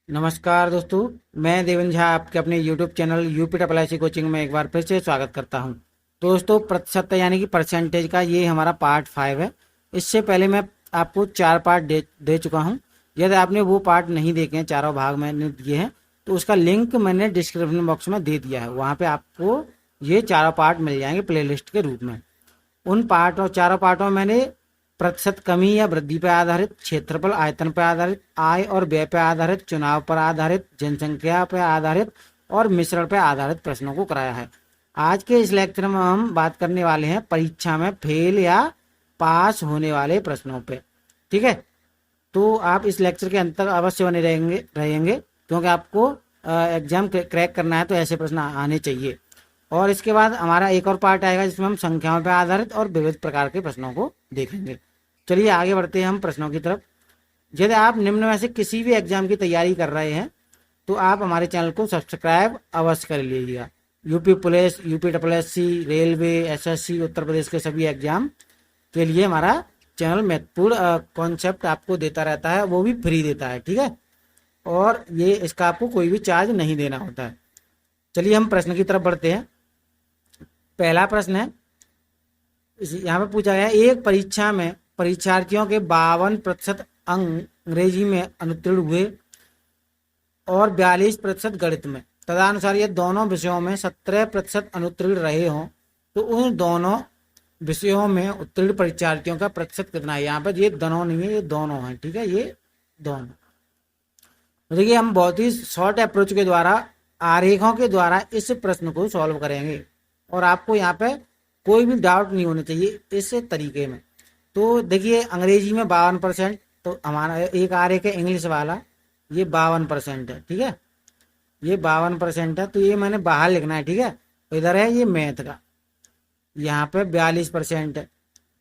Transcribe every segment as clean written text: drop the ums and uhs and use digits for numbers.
नमस्कार दोस्तों, मैं देवेंद्र झा आपके अपने YouTube channel UP triple SC coaching में एक बार फिर से स्वागत करता हूं। दोस्तों, प्रतिशत यानी कि परसेंटेज का ये हमारा पार्ट 5 है। इससे पहले मैं आपको 4 पार्ट दे चुका हूं। यदि आपने वो पार्ट नहीं देखे हैं, चारों भाग मैंने दिए हैं, तो उसका लिंक मैंने डिस्क्रिप्शन बॉक्स में दे दिया है। वहाँ पे आपको ये चारों पार्ट मिल जाएंगे प्लेलिस्ट के रूप में। उन पार्ट और चारों पार्टों में मैंने प्रतिशत कमी या वृद्धि पर आधारित, क्षेत्रफल आयतन पर आधारित, आय और व्यय पर आधारित, चुनाव पर आधारित, जनसंख्या पर आधारित और मिश्रण पर आधारित प्रश्नों को कराया है। आज के इस लेक्चर में हम बात करने वाले हैं परीक्षा में फेल या पास होने वाले प्रश्नों पे। ठीक है, तो आप इस लेक्चर के अंत तक अवश्य बने रहेंगे क्योंकि आपको एग्जाम क्रैक करना है, तो ऐसे प्रश्न आने चाहिए। और इसके बाद हमारा एक और पार्ट आएगा जिसमें हम संख्याओं पर आधारित और विविध प्रकार के प्रश्नों को देखेंगे। चलिए आगे बढ़ते हैं हम प्रश्नों की तरफ। यदि आप निम्न में से किसी भी एग्जाम की तैयारी कर रहे हैं तो आप हमारे चैनल को सब्सक्राइब अवश्य कर लीजिएगा। UP police, UP triple SC, railway, SSC, Uttar Pradesh के सभी एग्जाम के लिए हमारा चैनल महत्वपूर्ण कॉन्सेप्ट आपको देता रहता है, वो भी फ्री देता है। ठीक है, और ये इसका आपको कोई भी चार्ज नहीं देना होता है। चलिए हम प्रश्न की तरफ बढ़ते हैं। पहला प्रश्न है, यहाँ पे पूछा गया है, एक परीक्षा में परीक्षार्थियों के 52% अंग्रेजी में अनुत्तीर्ण हुए और 42% गणित में। तदनुसार ये दोनों विषयों में 17% अनुत्तीर्ण रहे हों, तो उन दोनों विषयों में उत्तीर्ण परीक्षार्थियों का प्रतिशत कितना है। यहाँ पर ये दोनों नहीं है, ये दोनों है। ठीक है, ये दोनों। देखिए, हम बहुत ही शॉर्ट अप्रोच के द्वारा, आरेखों के द्वारा इस प्रश्न को सॉल्व करेंगे और आपको यहाँ पे कोई भी डाउट नहीं होना चाहिए इस तरीके में। तो देखिए, अंग्रेजी में 52%, तो हमारा एक आरेख है इंग्लिश वाला, ये 52% है। ठीक है, ये 52% है, तो ये मैंने बाहर लिखना है। ठीक है, इधर है ये मैथ का, यहाँ पे 42% है,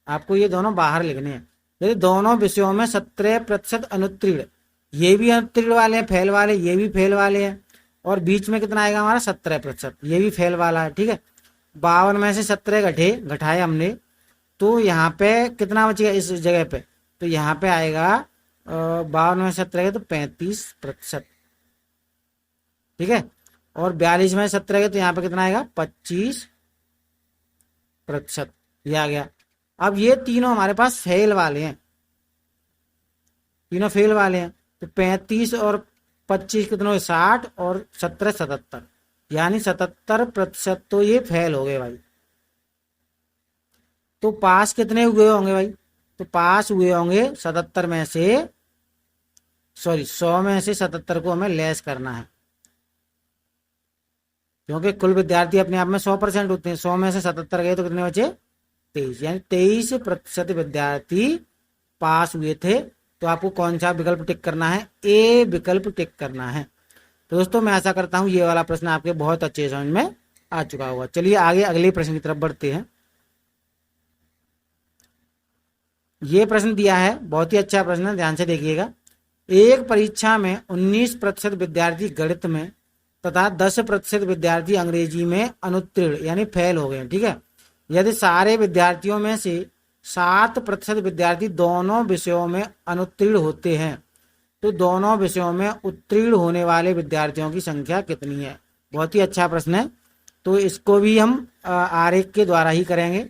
आपको ये दोनों बाहर लिखने हैं। यदि दोनों विषयों में 17% अनुत्तीर्ण, ये भी अनुत्तीर्ण वाले हैं, फेल वाले, ये भी फेल वाले हैं, और बीच में कितना आएगा हमारा 17%, ये भी फेल वाला है। ठीक है, 52 में से 17 घटाए हमने, तो यहाँ पे कितना बचेगा इस जगह पे, तो यहाँ पे आएगा 52 में 17 तो 35%। ठीक है, और 42 में 17 तो यहाँ पे कितना आएगा 25%। ये आ गया। अब ये तीनों हमारे पास फेल वाले हैं, तीनों फेल वाले हैं, तो 35 और 25 कितने हुए 60 और 17 77, यानी 77%। तो ये फेल हो गए भाई। तो पास कितने हुए होंगे भाई, तो पास हुए होंगे 77 में से, सॉरी 100 में से 77 को हमें लेस करना है, क्योंकि कुल विद्यार्थी अपने आप में 100% होते हैं। 100 में से 77 गए तो कितने बचे 23, यानी 23% विद्यार्थी पास हुए थे। तो आपको कौन सा विकल्प टिक करना है, ए विकल्प टिक करना है। तो दोस्तों, मैं आशा करता हूं ये वाला प्रश्न आपके बहुत अच्छे समझ में आ चुका होगा। चलिए आगे अगले प्रश्न की तरफ बढ़ते हैं। ये प्रश्न दिया है, बहुत ही अच्छा प्रश्न है, ध्यान से देखिएगा। एक परीक्षा में 19% विद्यार्थी गणित में तथा 10% विद्यार्थी अंग्रेजी में अनुत्तीर्ण यानी फेल हो गए। ठीक है, यदि सारे विद्यार्थियों में से 7% विद्यार्थी दोनों विषयों में अनुत्तीर्ण होते हैं, तो दोनों विषयों में उत्तीर्ण होने वाले विद्यार्थियों की संख्या कितनी है। बहुत ही अच्छा प्रश्न है। तो इसको भी हम आरेख के द्वारा ही करेंगे।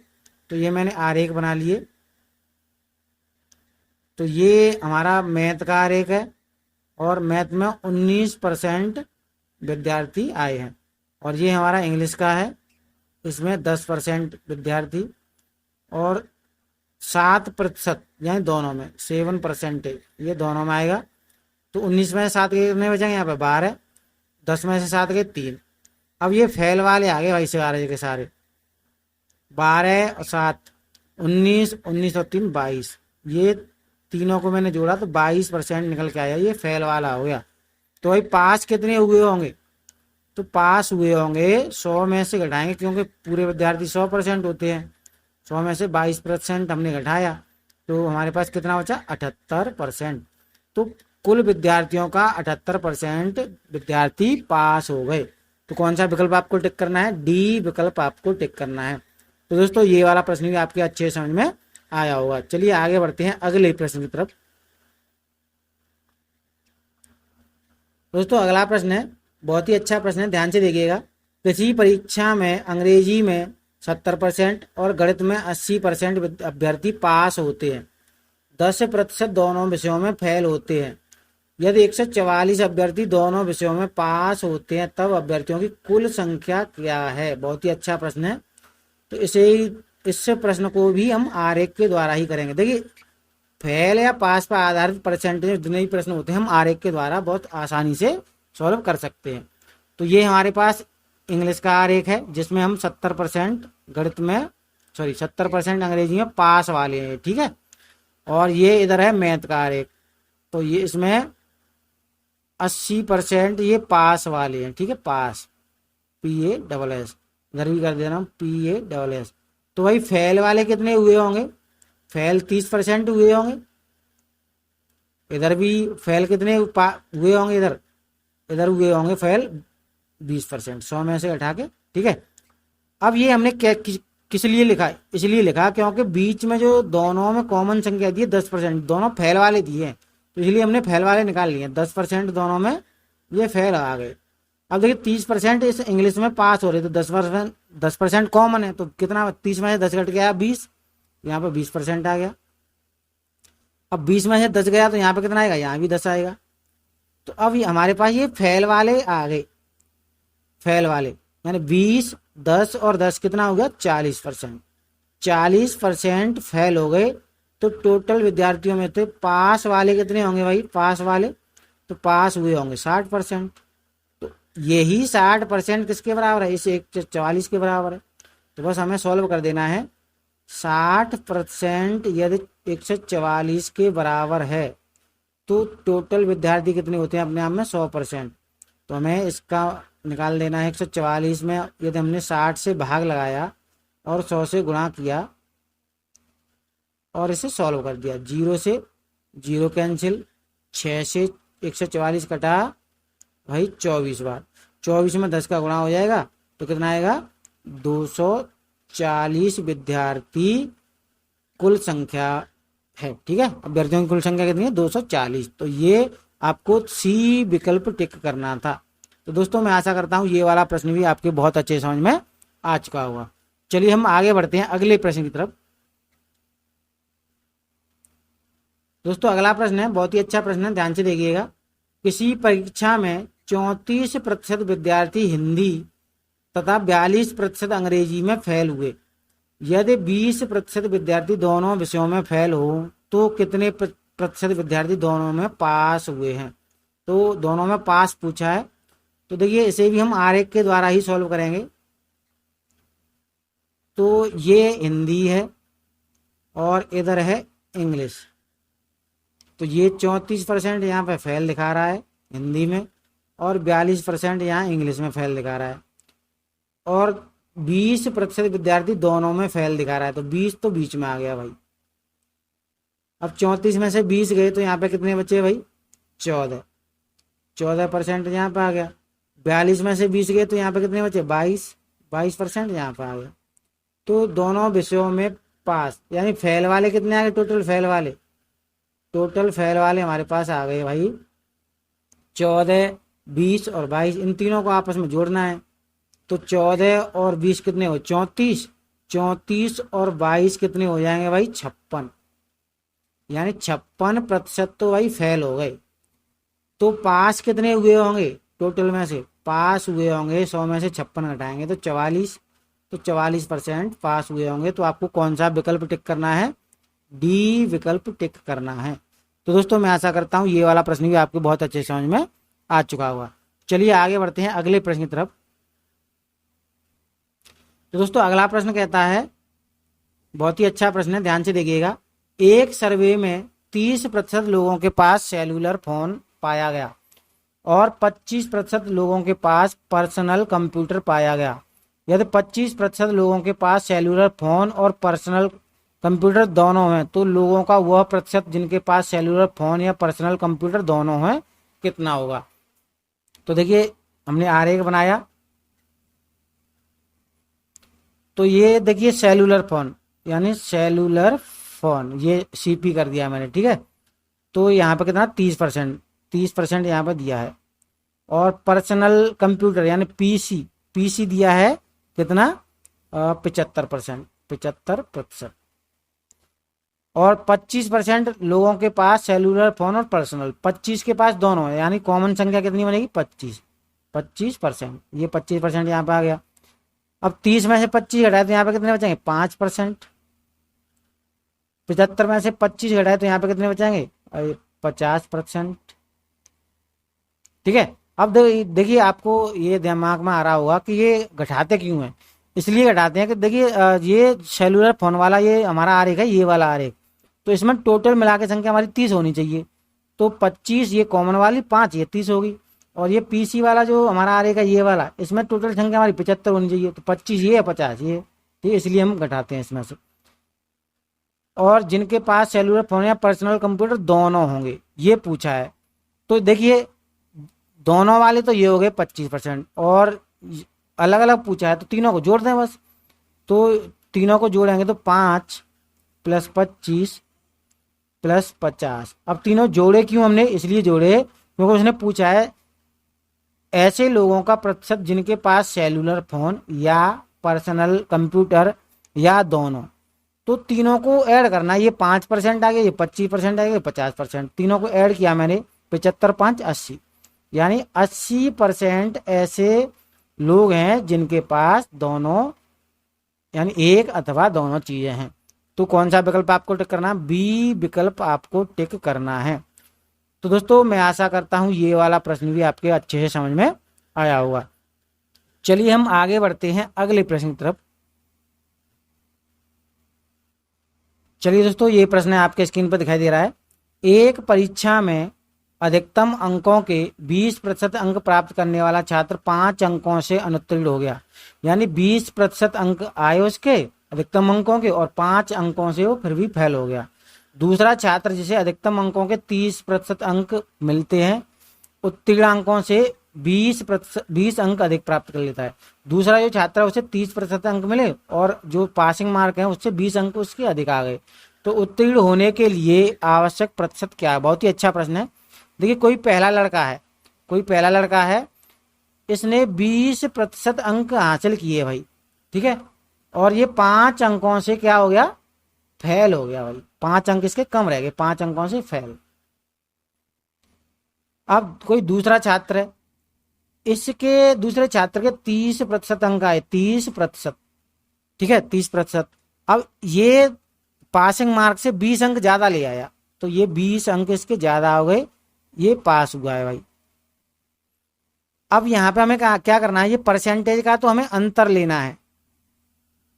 तो ये मैंने आरेख बना लिए। तो ये हमारा मैथ का आरेख है, और मैथ में 19% विद्यार्थी आए हैं, और ये हमारा इंग्लिश का है, इसमें 10% विद्यार्थी, और 7% यानी दोनों में 7% ये दोनों में आएगा। तो 19 में से 7 के कितने बचेंगे, यहाँ पे 12, 10 में से 7 के 3। अब ये फेल वाले आ गए भाई सारे के सारे, 12 और 7 19, 19 और 3 22, ये तीनों को मैंने जोड़ा तो 22% निकल के आया, ये फेल वाला हो गया। तो भाई पास कितने हुए होंगे, तो पास हुए होंगे 100 में से घटाएंगे, क्योंकि पूरे विद्यार्थी 100% होते हैं। 100 में से 22% हमने घटाया, तो हमारे पास कितना बचा 78%। तो कुल विद्यार्थियों का 78% विद्यार्थी पास हो गए। तो कौन सा विकल्प आपको टिक करना है, डी विकल्प आपको टिक करना है। तो दोस्तों, ये वाला प्रश्न भी आपके अच्छे समझ में आया होगा। चलिए आगे बढ़ते हैं अगले प्रश्न की तरफ। दोस्तों अगला प्रश्न है, बहुत ही अच्छा प्रश्न है, ध्यान से देखिएगा। किसी परीक्षा में अंग्रेजी में 70% और गणित में 80% अभ्यर्थी पास होते हैं, 10% दोनों विषयों में फेल होते हैं। यदि 144 अभ्यर्थी दोनों विषयों में पास होते हैं, तब अभ्यर्थियों की कुल संख्या क्या है? बहुत ही अच्छा प्रश्न है। तो इस प्रश्न को भी हम आरेख के द्वारा ही करेंगे। देखिए, फेल या पास पर आधारित परसेंटेज जितने भी प्रश्न होते हैं, हम आरेख के द्वारा बहुत आसानी से सॉल्व कर सकते हैं। तो ये हमारे पास इंग्लिश का आरेख है, जिसमें हम 70% गणित में 70% अंग्रेजी में पास वाले हैं, ठीक है। और ये इधर है मैथ का आरेख, तो ये इसमें 80% ये पास वाले हैं, ठीक है, पास, PASS, इधर भी कर दे रहा हूँ PASS। तो भाई फेल वाले कितने हुए होंगे? फेल 30% हुए होंगे। इधर भी फेल कितने हुए होंगे? इधर हुए होंगे फेल 20%, 100 में से घटा के, ठीक है। अब ये हमने किस लिए लिखा? इसलिए लिखा क्योंकि बीच में जो दोनों में कॉमन संख्या दी है 10%, दोनों फेल वाले दिए हैं, तो इसलिए हमने फेल वाले निकाल लिए। 10% दोनों में ये फेल आ गए। अब देखिए 30% इस इंग्लिश में पास हो रहे, तो 10% कॉमन है, तो कितना? 30 में से 10 घट गया 20, यहाँ पे 20% आ गया। अब 20 में से 10 गया तो यहाँ पे कितना आएगा? यहाँ भी 10 आएगा। तो अब हमारे पास ये फेल वाले आ गए, फेल वाले यानी 20, 10 और 10 कितना हो गया? 40%। 40% फेल हो गए। तो टोटल विद्यार्थियों में थे पास वाले कितने होंगे भाई? पास वाले तो पास हुए होंगे 60%। तो यही 60% किसके बराबर है? इस 144 के बराबर है। तो बस हमें सॉल्व कर देना है। 60% यदि 144 के बराबर है, तो टोटल विद्यार्थी कितने होते हैं अपने आप में? 100%। तो हमें इसका निकाल देना है। 144 में यदि हमने 60 से भाग लगाया और 100 से गुणा किया और इसे सॉल्व कर दिया, 0 से 0 कैंसिल, 6 से 144 कटा भाई 24 बार, 24 में 10 का गुणा हो जाएगा तो कितना आएगा? 240 विद्यार्थी कुल संख्या है, ठीक है। अभ्यर्थियों की कुल संख्या कितनी है? 240। तो ये आपको सी विकल्प टिक करना था। तो दोस्तों मैं आशा करता हूँ ये वाला प्रश्न भी आपके बहुत अच्छे समझ में आ चुका होगा। चलिए हम आगे बढ़ते हैं अगले प्रश्न की तरफ। दोस्तों अगला प्रश्न है, बहुत ही अच्छा प्रश्न है, ध्यान से देखिएगा। किसी परीक्षा में 34% विद्यार्थी हिंदी तथा 42% अंग्रेजी में फेल हुए। यदि 20% विद्यार्थी दोनों विषयों में फेल हो, तो कितने प्रतिशत विद्यार्थी दोनों में पास हुए हैं? तो दोनों में पास पूछा है। तो देखिए इसे भी हम आरेख के द्वारा ही सॉल्व करेंगे। तो ये हिंदी है और इधर है इंग्लिश। तो ये 34% यहाँ पे फेल दिखा रहा है हिंदी में, और 42% यहाँ इंग्लिश में फेल दिखा रहा है, और 20% विद्यार्थी दोनों में फेल दिखा रहा है। तो 20 तो बीच में आ गया भाई। अब 34 में से 20 गए तो यहाँ पे कितने बचे भाई? 14% यहाँ पे आ गया। 42 में से 20 गए तो यहाँ पे कितने बचे? 22% यहाँ पे आ गया। तो दोनों विषयों में पास, यानी फेल वाले कितने आ गए? टोटल फेल वाले हमारे पास आ गए भाई 14, 20 और 22। इन तीनों को आपस में जोड़ना है। तो 14 और 20 कितने हो? 34। 34 और 22 कितने हो जाएंगे भाई? 56। यानी 56% तो भाई फेल हो गए। तो पास कितने हुए होंगे टोटल में से? पास हुए होंगे 100 में से 56 घटाएंगे तो 44। तो 44% पास हुए होंगे। तो आपको कौन सा विकल्प टिक करना है? डी विकल्प टिक करना है। तो दोस्तों मैं आशा करता हूं ये वाला प्रश्न भी आपको बहुत अच्छे समझ में आ चुका होगा। चलिए आगे बढ़ते हैं अगले प्रश्न की तरफ। तो दोस्तों अगला प्रश्न कहता है, बहुत ही अच्छा प्रश्न है, ध्यान से देखिएगा। एक सर्वे में 30% लोगों के पास सेलुलर फोन पाया गया और 25% लोगों के पास पर्सनल कंप्यूटर पाया गया। यदि 25% लोगों के पास सेलुलर फोन और पर्सनल कंप्यूटर दोनों हैं, तो लोगों का वह प्रतिशत जिनके पास सेलुलर फोन या पर्सनल कंप्यूटर दोनों हैं कितना होगा? तो देखिए हमने आरेख बनाया। तो ये देखिए सेलुलर फोन, यानी सेलुलर फोन, ये CP कर दिया मैंने, ठीक है। तो यहाँ पे कितना? 30% यहाँ पे दिया है। और पर्सनल कंप्यूटर यानी पीसी, पीसी दिया है कितना 75%, 75%। और 25% लोगों के पास सेलुलर फोन और पर्सनल, 25 के पास दोनों है, यानी कॉमन संख्या कितनी बनेगी 25, 25%। ये 25% यहाँ पे आ गया। अब 30 में से 25 घटाए तो यहाँ पे कितने बचेंगे 5%। 75 में से 25 घटाए तो यहाँ पे कितने बचेंगे 50%। ठीक है। अब देखिए आपको ये दिमाग में आ रहा होगा कि ये घटाते क्यों हैं। इसलिए घटाते हैं कि देखिए ये सेलुलर फोन वाला ये हमारा आरेख है, ये वाला आरेख, तो इसमें टोटल मिला के संख्या हमारी 30 होनी चाहिए। तो 25 ये कॉमन वाली, 5 ये 30 होगी। और ये पीसी वाला जो हमारा आरेख है ये वाला, इसमें टोटल संख्या हमारी 75 होनी चाहिए। तो 25 ये है 50 ये, ठीक है, इसलिए हम घटाते हैं इसमें से। और जिनके पास सेलुलर फोन या पर्सनल कंप्यूटर दोनों होंगे ये पूछा है। तो देखिए दोनों वाले तो ये हो गए 25%, और अलग अलग पूछा है तो तीनों को जोड़ दें बस। तो तीनों को जोड़ेंगे तो 5 + 25 + 50। अब तीनों जोड़े क्यों हमने, इसलिए जोड़े क्योंकि उसने पूछा है ऐसे लोगों का प्रतिशत जिनके पास सेलुलर फोन या पर्सनल कंप्यूटर या दोनों। तो तीनों को ऐड करना, ये 5% आ गया, ये 25% आ गया, 50%। तीनों को ऐड किया मैंने, 75 5 80, यानी 80% ऐसे लोग हैं जिनके पास दोनों यानी एक अथवा दोनों चीजें हैं। तो कौन सा विकल्प आपको टिक करना है, बी विकल्प आपको टिक करना है। तो दोस्तों मैं आशा करता हूं ये वाला प्रश्न भी आपके अच्छे से समझ में आया होगा। चलिए हम आगे बढ़ते हैं अगले प्रश्न की तरफ। चलिए दोस्तों ये प्रश्न आपके स्क्रीन पर दिखाई दे रहा है। एक परीक्षा में अधिकतम अंकों के 20% अंक प्राप्त करने वाला छात्र 5 अंकों से अनुत्तीर्ण हो गया, यानी 20% अंक आए उसके अधिकतम अंकों के और 5 अंकों से वो फिर भी फेल हो गया। दूसरा छात्र जिसे अधिकतम अंकों के 30% अंक मिलते हैं, उत्तीर्ण अंकों से 20 अंक अधिक प्राप्त कर लेता है। दूसरा जो छात्र है उसे 30% अंक मिले और जो पासिंग मार्क है उससे 20 अंक उसके अधिक आ गए। तो उत्तीर्ण होने के लिए आवश्यक प्रतिशत क्या है। बहुत ही अच्छा प्रश्न है। देखिए कोई पहला लड़का है, इसने 20% अंक हासिल किए भाई, ठीक है, और ये 5 अंकों से क्या हो गया फेल हो गया भाई, 5 अंक इसके कम रह गए, 5 अंकों से फेल। अब कोई दूसरा छात्र है, इसके दूसरे छात्र के 30% अंक आए, 30%, ठीक है 30%। अब ये पासिंग मार्क से 20 अंक ज्यादा ले आया, तो ये 20 अंक इसके ज्यादा हो गए, ये पास हुआ है भाई। अब यहां पे हमें क्या करना है, ये परसेंटेज का तो हमें अंतर लेना है,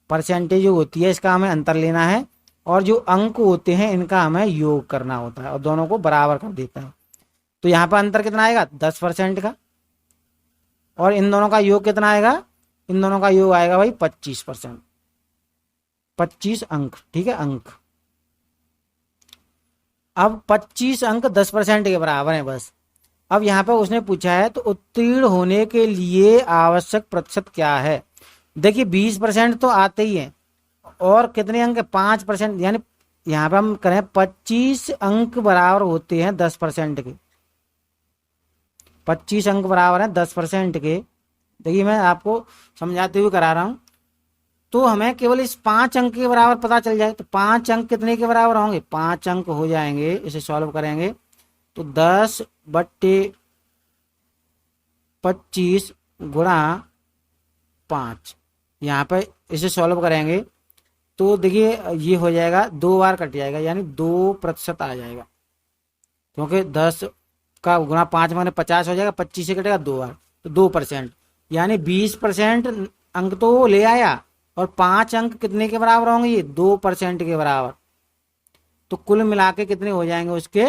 परसेंटेज जो होती है इसका हमें अंतर लेना है, और जो अंक होते हैं इनका हमें योग करना होता है और दोनों को बराबर कर देता है। तो यहाँ पर अंतर कितना आएगा 10% का, और इन दोनों का योग कितना आएगा, इन दोनों का योग आएगा भाई 25%, 25 अंक, ठीक है अंक। अब 25 अंक 10% के बराबर है बस। अब यहाँ पर उसने पूछा है तो उत्तीर्ण होने के लिए आवश्यक प्रतिशत क्या है। देखिए 20% तो आते ही हैं, और कितने अंक 5%, यानी यहाँ पे हम करें 25 अंक बराबर होते हैं 10% के, 25 अंक बराबर हैं 10% के। देखिए मैं आपको समझाते हुए करा रहा हूं, तो हमें केवल इस 5 अंक के बराबर पता चल जाए। तो 5 अंक कितने के बराबर होंगे, 5 अंक हो जाएंगे, इसे सॉल्व करेंगे तो 10/25 × 5, यहाँ पे इसे सॉल्व करेंगे तो देखिए ये हो जाएगा 2 बार कट जाएगा, यानी 2% आ जाएगा, क्योंकि 10 का गुणा 5 माने 50 हो जाएगा, 25 से कटेगा 2 बार, तो 2%, यानी 20% अंक तो वो ले आया, और 5 अंक कितने के बराबर होंगे, ये 2% के बराबर। तो कुल मिला के कितने हो जाएंगे उसके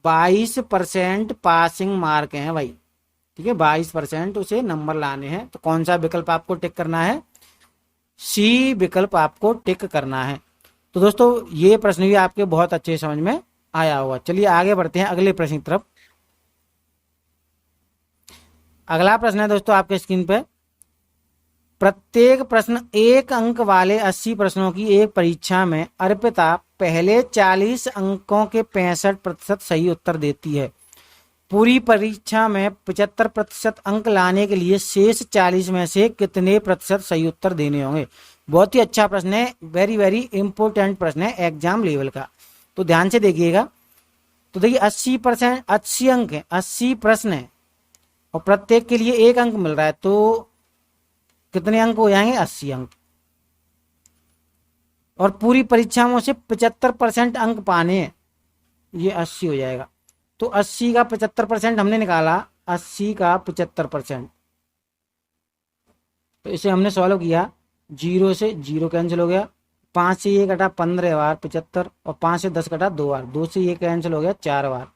22% पासिंग मार्क हैं भाई, ठीक है 22% उसे नंबर लाने हैं। तो कौन सा विकल्प आपको टिक करना है, सी विकल्प आपको टिक करना है। तो दोस्तों ये प्रश्न भी आपके बहुत अच्छे समझ में आया होगा। चलिए आगे बढ़ते हैं अगले प्रश्न की तरफ। अगला प्रश्न है दोस्तों आपके स्क्रीन पे, प्रत्येक प्रश्न 1 अंक वाले 80 प्रश्नों की एक परीक्षा में अर्पिता पहले 40 अंकों के 65% सही उत्तर देती है। पूरी परीक्षा में 75% अंक लाने के लिए शेष 40 में से कितने प्रतिशत सही उत्तर देने होंगे। बहुत ही अच्छा प्रश्न है, वेरी वेरी इंपॉर्टेंट प्रश्न है एग्जाम लेवल का, तो ध्यान से देखिएगा। तो देखिए 80%, 80 अंक है, 80 प्रश्न है और प्रत्येक के लिए 1 अंक मिल रहा है, तो कितने अंक हो जाएंगे, 80 अंक। और पूरी परीक्षा में से 75% अंक पाने हैं, ये 80 हो जाएगा। तो 80 का 75% हमने निकाला, 80 का 75%, तो इसे हमने सॉल्व किया। 0 से 0 कैंसिल हो गया, 5 से ये कटा 15 बार 75, और 5 से 10 कटा 2 बार, 2 से ये कैंसिल हो गया 4 बार,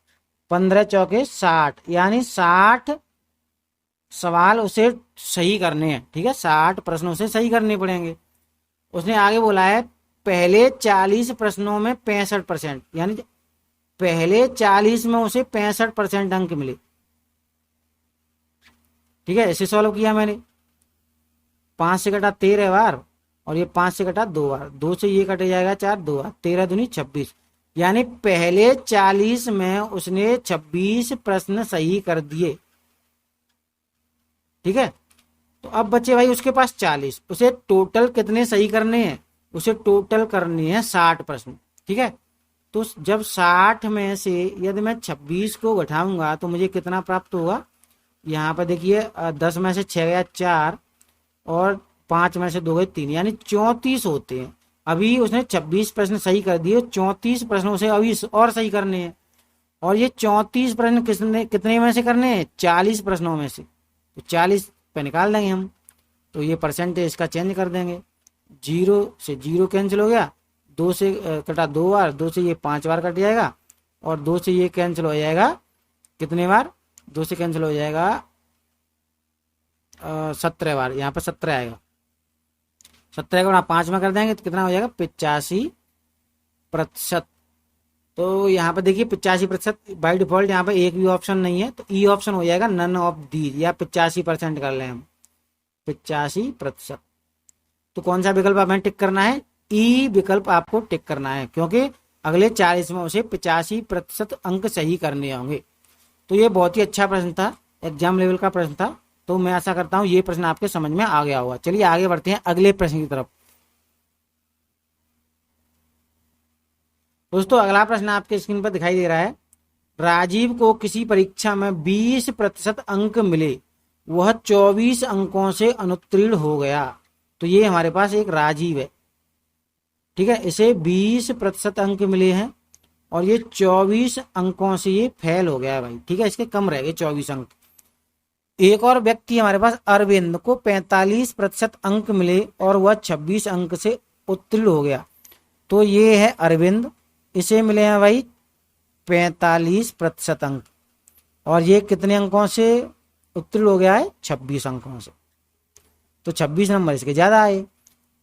15 चौके 60, यानी 60 सवाल उसे सही करने हैं। ठीक है, 60 प्रश्न उसे सही करने पड़ेंगे। उसने आगे बोला है पहले 40 प्रश्नों में 65%, यानी पहले 40 में उसे 65% अंक मिले। ठीक है, इसे सॉल्व किया मैंने। 5 से कटा 13 बार और ये 5 से कटा 2 बार, 2 से ये कटे जाएगा 4, 2 बार, 13 दूनी 26, यानी पहले 40 में उसने 26 प्रश्न सही कर दिए। ठीक है, तो अब बचे भाई उसके पास 40, उसे टोटल कितने सही करने हैं, उसे टोटल करनी है 60 प्रश्न। ठीक है, तो जब 60 में से यदि मैं 26 को घटाऊंगा तो मुझे कितना प्राप्त होगा, यहाँ पर देखिए 10 में से 6 गया 4 और 5 में से 2 गए 3, यानी 34 होते हैं। अभी उसने 26 प्रश्न सही कर दिए, 34 प्रश्नों से अभी और सही करने हैं, और ये 34 प्रश्न कितने में से करने हैं, 40 प्रश्नों में से, तो 40 पे निकाल देंगे हम, तो ये परसेंटेज इसका चेंज कर देंगे। 0 से 0 कैंसिल हो गया, 2 से कटा 2 बार, 2 से ये 5 बार कट जाएगा, और 2 से ये कैंसिल हो जाएगा कितने बार, 2 से कैंसिल हो जाएगा 17 बार, यहाँ पर 17 आएगा। 17 को 5 में कर देंगे तो कितना हो जाएगा, 85%। तो यहाँ पर देखिए 85% बाई डिफॉल्ट, यहाँ पर एक भी ऑप्शन नहीं है, तो ई ऑप्शन हो जाएगा नन ऑफ दीज, या 85% कर लें हम, 85%। तो कौन सा विकल्प हमें टिक करना है, ई विकल्प आपको टिक करना है, क्योंकि अगले 40 में उसे 85% अंक सही करने होंगे। तो ये बहुत ही अच्छा प्रश्न था, एग्जाम लेवल का प्रश्न था, तो मैं आशा करता हूँ ये प्रश्न आपके समझ में आ गया होगा। चलिए आगे बढ़ते हैं अगले प्रश्न की तरफ। दोस्तों अगला प्रश्न आपके स्क्रीन पर दिखाई दे रहा है, राजीव को किसी परीक्षा में 20% अंक मिले, वह 24 अंकों से अनुत्तीर्ण हो गया। तो ये हमारे पास एक राजीव है, ठीक है, इसे 20% अंक मिले हैं और ये 24 अंकों से ये फेल हो गया है भाई। ठीक है, इसके कम रह गए 24 अंक। एक और व्यक्ति हमारे पास अरविंद को 45% अंक मिले और वह 26 अंक से उत्तीर्ण हो गया। तो ये है अरविंद, इसे मिले हैं भाई 45% अंक, और ये कितने अंकों से उत्तीर्ण हो गया है, 26 अंकों से। तो 26 नंबर इसके ज्यादा आए।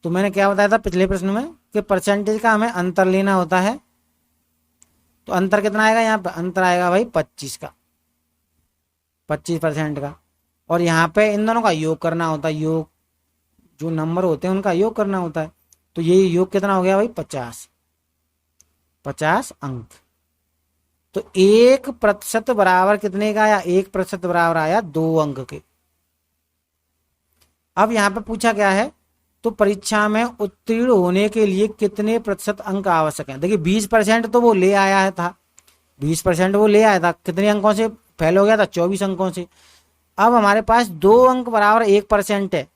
तो मैंने क्या बताया था पिछले प्रश्न में कि परसेंटेज का हमें अंतर लेना होता है, तो अंतर कितना आएगा, यहाँ पे अंतर आएगा भाई 25 का, 25% का, और यहाँ पे इन दोनों का योग करना होता है, योग जो नंबर होते हैं उनका योग करना होता है। तो ये योग कितना हो गया भाई, 50 अंक। तो 1% बराबर कितने का आया, 1% बराबर आया 2 अंक के। अब यहाँ पे पूछा क्या है, तो परीक्षा में उत्तीर्ण होने के लिए कितने प्रतिशत अंक आवश्यक हैं। देखिए 20% तो वो ले आया था, 20% वो ले आया था, कितने अंकों से फेल हो गया था, 24 अंकों से। अब हमारे पास 2 अंक बराबर 1% है,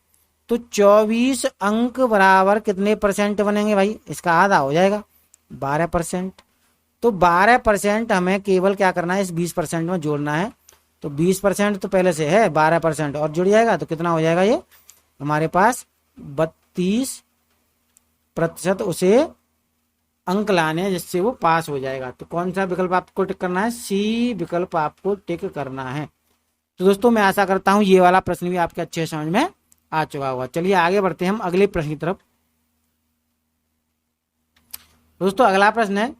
तो 24 अंक बराबर कितने परसेंट बनेंगे भाई, इसका आधा हो जाएगा 12%। तो 12% हमें केवल क्या करना है, इस 20% में जोड़ना है। तो 20% तो पहले से है, 12% और जुड़ जाएगा, तो कितना हो जाएगा, ये हमारे पास 32% उसे अंक लाने हैं जिससे वो पास हो जाएगा। तो कौन सा विकल्प आपको टिक करना है, सी विकल्प आपको टिक करना है। तो दोस्तों मैं आशा करता हूं ये वाला प्रश्न भी आपके अच्छे समझ में आ चुका होगा। चलिए आगे बढ़ते हैं हम अगले प्रश्न की तरफ। दोस्तों अगला प्रश्न है,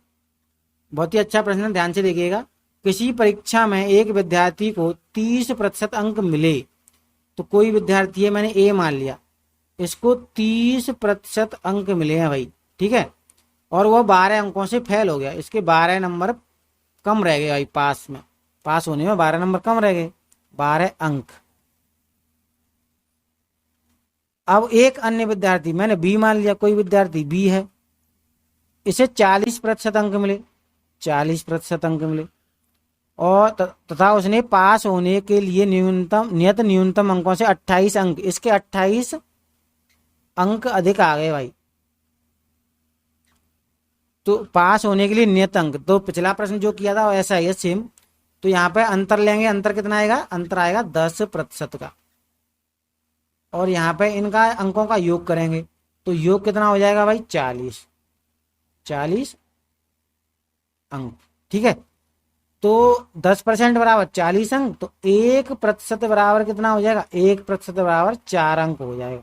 बहुत ही अच्छा प्रश्न है, ध्यान से देखिएगा। किसी परीक्षा में एक विद्यार्थी को 30% अंक मिले, तो कोई विद्यार्थी है, मैंने ए मान लिया, इसको 30% अंक मिले हैं भाई, ठीक है, और वह 12 अंकों से फेल हो गया, इसके 12 नंबर कम रह गए भाई पास में। पास होने में 12 नंबर कम रह गए, 12 अंक। अब एक अन्य विद्यार्थी, मैंने बी मान लिया, कोई विद्यार्थी बी है, इसे 40% अंक मिले, 40% अंक मिले, और तथा उसने पास होने के लिए न्यूनतम अंकों से 28 अंक, इसके 28 अंक अधिक आ गए भाई। तो पास होने के लिए नियत अंक, तो पिछला प्रश्न जो किया था ऐसा ही है सेम। तो यहाँ पे अंतर लेंगे, अंतर कितना आएगा, अंतर आएगा 10% का, और यहाँ पे इनका अंकों का योग करेंगे तो योग कितना हो जाएगा भाई, 40 अंक। ठीक है, तो 10% बराबर 40 अंक, तो 1% बराबर कितना हो जाएगा, 1% बराबर 4 अंक हो जाएगा।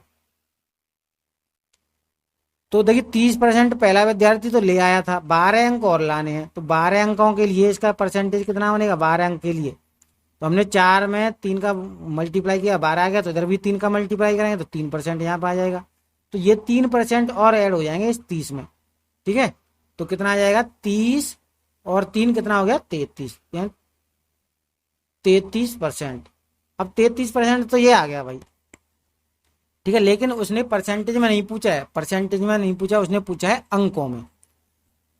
तो देखिए 30% पहला विद्यार्थी तो ले आया था, 12 अंक और लाने हैं, तो 12 अंकों के लिए इसका परसेंटेज कितना बनेगा, 12 अंक के लिए तो हमने 4 में 3 का मल्टीप्लाई किया, 12 आ गया, तो इधर भी 3 का मल्टीप्लाई करेंगे तो 3% यहाँ पर आ जाएगा। तो ये 3% और ऐड हो जाएंगे इस 30 में। ठीक है, तो कितना आ जाएगा, 30 और 3 कितना हो गया, 33, यानी 33%। अब 33% तो ये आ गया भाई। ठीक है, लेकिन उसने परसेंटेज में नहीं पूछा है, परसेंटेज में नहीं पूछा, उसने पूछा है अंकों में।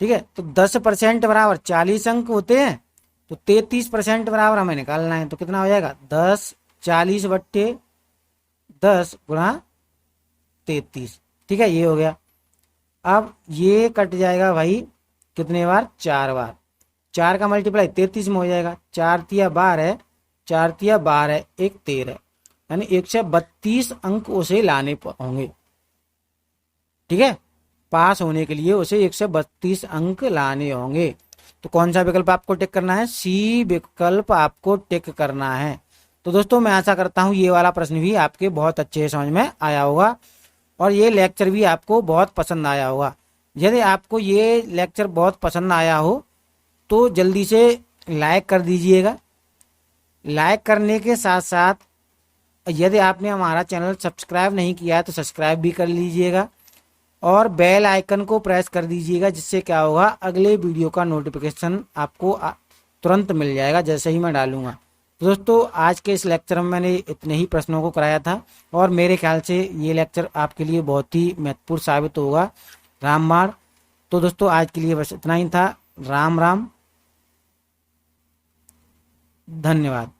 ठीक है, तो 10% बराबर 40 अंक होते हैं, तो 33% बराबर हमें निकालना है, तो कितना हो जाएगा, 10 40 बट्टे 10 गुणा 33। ठीक है, ये हो गया। अब ये कट जाएगा भाई कितने बार, 4 बार, 4 का मल्टीप्लाई 33 में हो जाएगा, 4 तिया 12, 4 तिया 12, 1 13, यानी 132 अंक उसे लाने होंगे। ठीक है, पास होने के लिए उसे 132 अंक लाने होंगे। तो कौन सा विकल्प आपको टिक करना है, सी विकल्प आपको टिक करना है। तो दोस्तों मैं आशा करता हूं ये वाला प्रश्न भी आपके बहुत अच्छे समझ में आया होगा, और ये लेक्चर भी आपको बहुत पसंद आया होगा। यदि आपको ये लेक्चर बहुत पसंद आया हो तो जल्दी से लाइक कर दीजिएगा। लाइक करने के साथ साथ यदि आपने हमारा चैनल सब्सक्राइब नहीं किया है तो सब्सक्राइब भी कर लीजिएगा, और बेल आइकन को प्रेस कर दीजिएगा, जिससे क्या होगा, अगले वीडियो का नोटिफिकेशन आपको तुरंत मिल जाएगा जैसे ही मैं डालूंगा। तो दोस्तों आज के इस लेक्चर में मैंने इतने ही प्रश्नों को कराया था, और मेरे ख्याल से ये लेक्चर आपके लिए बहुत ही महत्वपूर्ण साबित होगा। रामबाण। तो दोस्तों आज के लिए बस इतना ही था। राम राम, धन्यवाद।